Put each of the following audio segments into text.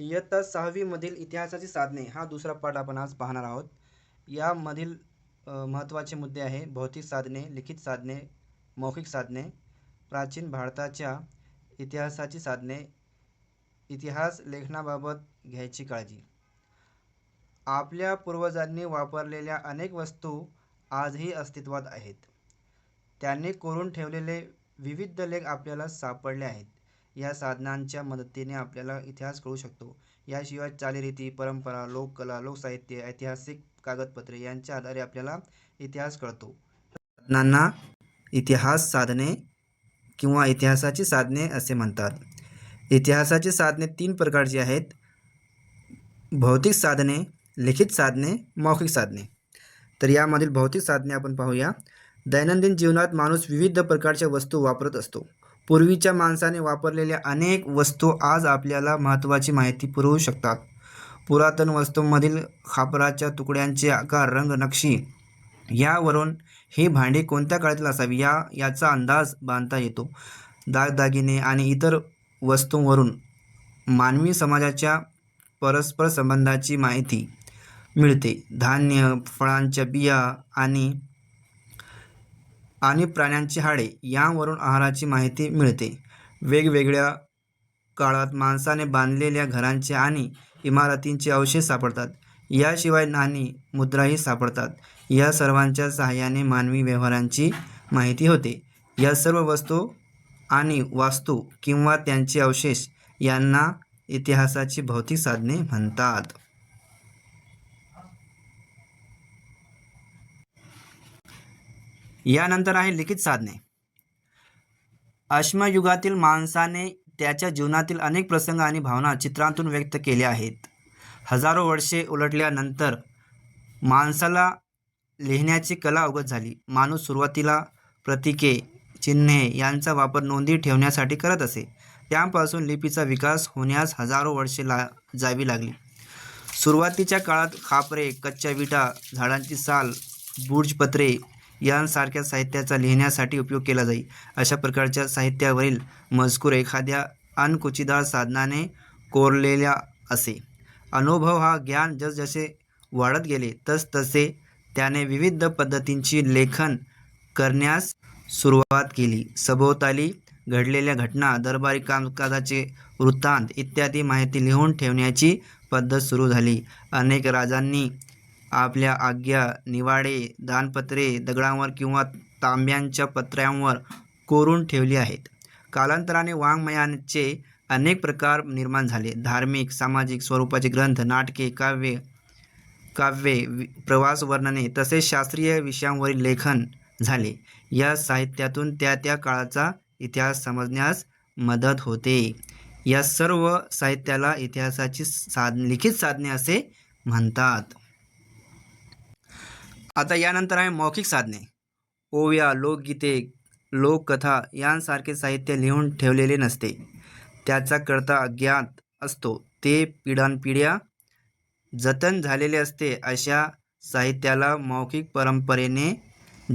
इयत्ता 6वी मधील इतिहासाची साधने हा दुसरा पाठ आपण आज पाहणार आहोत. यामधील महत्त्वाचे मुद्दे आहे भौतिक साधने, लिखित साधने, मौखिक साधने, प्राचीन भारताच्या इतिहासाची साधने, इतिहास लेखनाबाबत घ्यायची काळजी. आपल्या पूर्वजांनी वापरलेल्या अनेक वस्तू आजही अस्तित्वात आहेत. त्यांनी कोरून ठेवलेले विविध लेख आपल्याला सापडले आहेत. या साधनांच्या मदतीने आपल्याला इतिहास कळू शकतो. याशिवाय चालीरीती, परंपरा, लोककला, लोकसाहित्य, ऐतिहासिक कागदपत्रे यांच्या आधारे आपल्याला इतिहास कळतो. साधनांना इतिहास साधने किंवा इतिहासाची साधने असे म्हणतात. इतिहासाची साधने 3 प्रकारची आहेत: भौतिक साधने, लिखित साधने, मौखिक साधने. तर यामधील भौतिक साधने आपण पाहूया. दैनंदिन जीवनात माणूस विविध प्रकारच्या वस्तू वापरत असतो. पूर्वीच्या माणसाने वापरलेल्या अनेक वस्तू आज आपल्याला महत्त्वाची माहिती पुरवू शकतात. पुरातन वस्तूंमधील खापराच्या तुकड्यांचे आकार, रंग, नक्षी यावरून ही भांडी कोणत्या काळातील असावी याचा अंदाज बांधता येतो. दागदागिने आणि इतर वस्तूंवरून मानवी समाजाच्या परस्पर संबंधाची माहिती मिळते. धान्य, फळांच्या बिया आणि प्राण्यांची हाडे यांवरून आहाराची माहिती मिळते. वेगवेगळ्या काळात माणसाने बांधलेल्या घरांचे आणि इमारतींचे अवशेष सापडतात. याशिवाय नाणी, मुद्राही सापडतात. या सर्वांच्या सहाय्याने मानवी व्यवहारांची माहिती होते. या सर्व वस्तू आणि वास्तू किंवा त्यांचे अवशेष यांना इतिहासाची भौतिक साधने म्हणतात. यानंतर आहे लिखित साधने. अश्मयुगातील माणसाने त्याच्या जीवनातील अनेक प्रसंग आणि भावना चित्रांतून व्यक्त केल्या आहेत. हजारो वर्षे उलटल्यानंतर माणसाला लिहिण्याची कला अवगत झाली. माणूस सुरुवातीला प्रतीके, चिन्हे यांचा वापर नोंदी ठेवण्यासाठी करत असे. त्यापासून लिपीचा विकास होण्यास हजारो वर्षे जावी लागली. सुरुवातीच्या काळात खापरे, कच्च्या विटा, झाडांची साल, भुर्जपत्रे यांसारख्या साहित्याचा लिहिण्यासाठी उपयोग केला जाई. अशा प्रकारच्या साहित्यावरील मजकूर एखाद्या अणकुचीदार साधनाने कोरलेला असे. अनुभव हा ज्ञान जसजसे वाढत गेले तसतसे त्याने विविध पद्धतींची लेखन करण्यास सुरुवात केली. सभोवताली घडलेल्या घटना, दरबारी कामकाजाचे वृत्तांत इत्यादी माहिती लिहून ठेवण्याची पद्धत सुरू झाली. अनेक राजांनी आपल्या आज्ञा, निवाडे, दानपत्रे दगडांवर किंवा तांब्याच्या पत्र्यांवर कोरून ठेवली आहेत. कालांतराने वाङ्मयाचे अनेक प्रकार निर्माण झाले. धार्मिक, सामाजिक स्वरूपाचे ग्रंथ, नाटके, काव्ये, प्रवास वर्णने तसेच शास्त्रीय विषयांवरील लेखन झाले. या साहित्यातून त्या त्या काळाचा इतिहास समजण्यास मदत होते. या सर्व साहित्याला इतिहासाची लिखित साधने असे म्हणतात. आता यानंतर आहे मौखिक साधने. ओव्या, लोकगीते, लोककथा यांसारखे साहित्य लिहून ठेवलेले नसते. त्याचा कर्ता अज्ञात असतो. ते पिढ्यानपिढ्या जतन झालेले असते. अशा साहित्याला मौखिक परंपरेने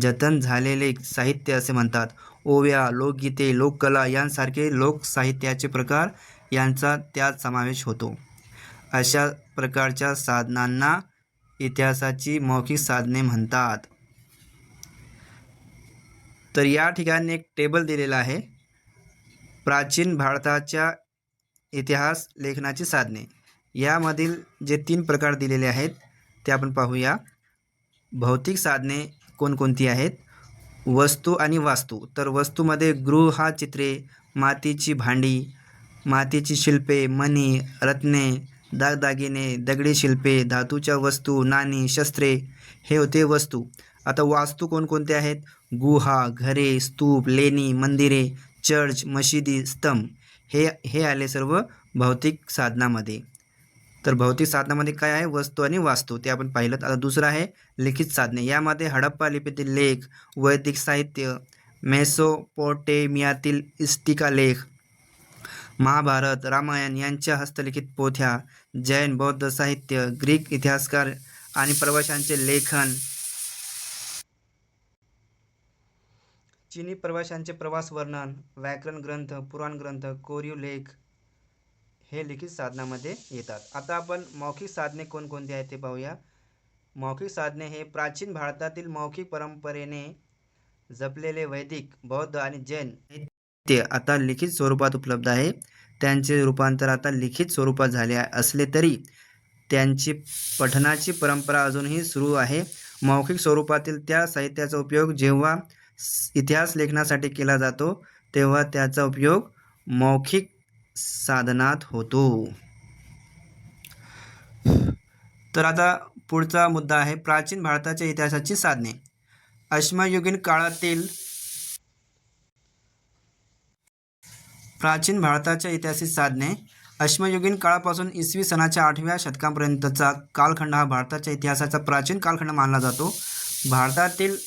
जतन झालेले साहित्य असे म्हणतात. ओव्या, लोकगीते, लोककला यांसारखे लोकसाहित्याचे प्रकार यांचा त्यात समावेश होतो. अशा प्रकारच्या साधनांना इतिहासाची मौखिक साधने म्हणतात. तर या ठिकाणी एक टेबल दिलेला आहे. प्राचीन भारताच्या इतिहास लेखनाची साधने. यामधील जे 3 प्रकार दिलेले आहेत ते आपण पाहूया. भौतिक साधने कोणकोणती आहेत? वस्तू आणि वास्तू. तर वस्तूमध्ये गृहचित्रे, मातीची भांडी, मातीची शिल्पे, मणी, रत्ने, दागदागिने, दगडी शिल्पे, धातूच्या वस्तू, नाणी, शस्त्रे हे होते वस्तू. आता वास्तू कोणकोणते आहेत? गुहा, घरे, स्तूप, लेणी, मंदिरे, चर्च, मशिदी, स्तंभ हे आले सर्व भौतिक साधनामध्ये. तर भौतिक साधनामध्ये काय आहे? वस्तू आणि वास्तू ते आपण पाहिलं. आता दुसरं आहे लिखित साधने. यामध्ये हडप्पा लिपीतील लेख, वैदिक साहित्य, मेसोपोटेमियातील इस्टिका लेख, महाभारत, रामायण यांच्या हस्तलिखित पोथ्या, जैन बौद्ध साहित्य, ग्रीक इतिहासकार आणि प्रवाशांचे लेखन, चीनी प्रवाशांचे प्रवास वर्णन, व्याकरण ग्रंथ, पुराण ग्रंथ, कोरीव लेख हे लिखित साधनामध्ये येतात. आता आपण मौखिक साधने कोणकोणती आहेत ते पाहूया. मौखिक साधने हे प्राचीन भारतातील मौखिक परंपरेने जपलेले वैदिक, बौद्ध आणि जैन साहित्य आता लिखित स्वरूपात उपलब्ध आहे. त्यांचे रूपांतर आता लिखित स्वरूपात झाले असले तरी त्यांची पठणाची परंपरा अजूनही सुरू आहे. मौखिक स्वरूपातील त्या साहित्याचा उपयोग जेव्हा इतिहास लेखनासाठी केला जातो तेव्हा त्याचा उपयोग मौखिक साधनात होतो. तर आता पुढचा मुद्दा आहे प्राचीन भारताच्या इतिहासाची साधने. अश्मयुगीन काळातील प्राचीन भारताच्या इतिहासाची साधने. अश्मयुगीन काळापासून इसवी सनाच्या 8व्या शतकापर्यंतचा कालखंड हा भारताच्या इतिहासाचा प्राचीन कालखंड मानला जातो. भारतातील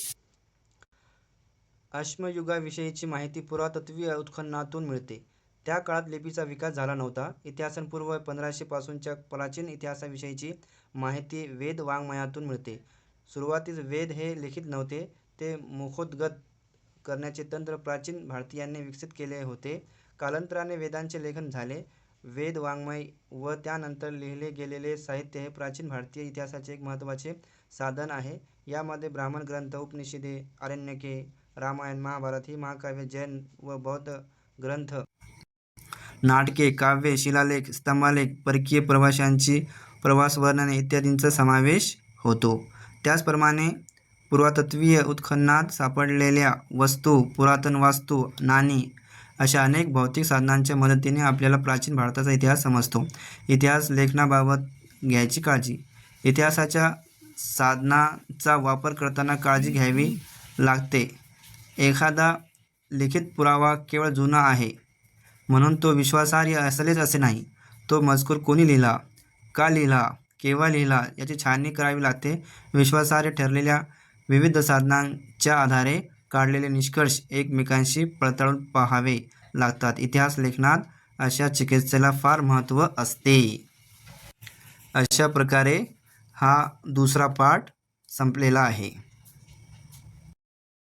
अश्मयुगाविषयीची माहिती पुरातत्वीय उत्खननातून मिळते. त्या काळात लिपीचा विकास झाला नव्हता. इसवीपूर्व 1500 पासूनच्या प्राचीन इतिहासाविषयीची माहिती वेद वाङ्मयातून मिळते. सुरुवातीस वेद हे लिखित नव्हते, ते मुखोद्गत करण्याचे तंत्र प्राचीन भारतीयांनी विकसित केले होते. कालांतराने वेदांचे लेखन झाले. वेद वाङ्मय व त्यानंतर लिहिले गेलेले साहित्य हे प्राचीन भारतीय इतिहासाचे एक महत्त्वाचे साधन आहे. यामध्ये ब्राह्मण ग्रंथ, उपनिषदे, आरण्यके, रामायण, महाभारत ही महाकाव्ये, जैन व बौद्ध ग्रंथ, नाटके, काव्ये, शिलालेख, स्तंभालेख, परकीय प्रवाशांची प्रवास वर्णने इत्यादींचा समावेश होतो. त्याचप्रमाणे पुरातत्वीय उत्खननात सापडलेल्या वस्तू, पुरातन वास्तू, नाणी अशा अनेक भौतिक साधनांच्या मदतीने आपल्याला प्राचीन भारताचा इतिहास समजतो. इतिहास लेखनाबाबत घ्यायची काळजी. इतिहासाच्या साधनाचा वापर करताना काळजी घ्यावी लागते. एखादा लिखित पुरावा केवळ जुना आहे म्हणून तो विश्वासार्ह असेलच असे नाही. तो मजकूर कोणी लिहिला, का लिहिला, केव्हा लिहिला याची छाननी करावी लागते. विश्वासार्ह ठरलेल्या विविध साधनांच्या आधारे काढलेले निष्कर्ष एकमेकांशी पडताळून पाहावे लागतात. इतिहास लेखनात अशा चिकित्सेला फार महत्त्व असते. अशा प्रकारे हा दुसरा पाठ संपलेला आहे.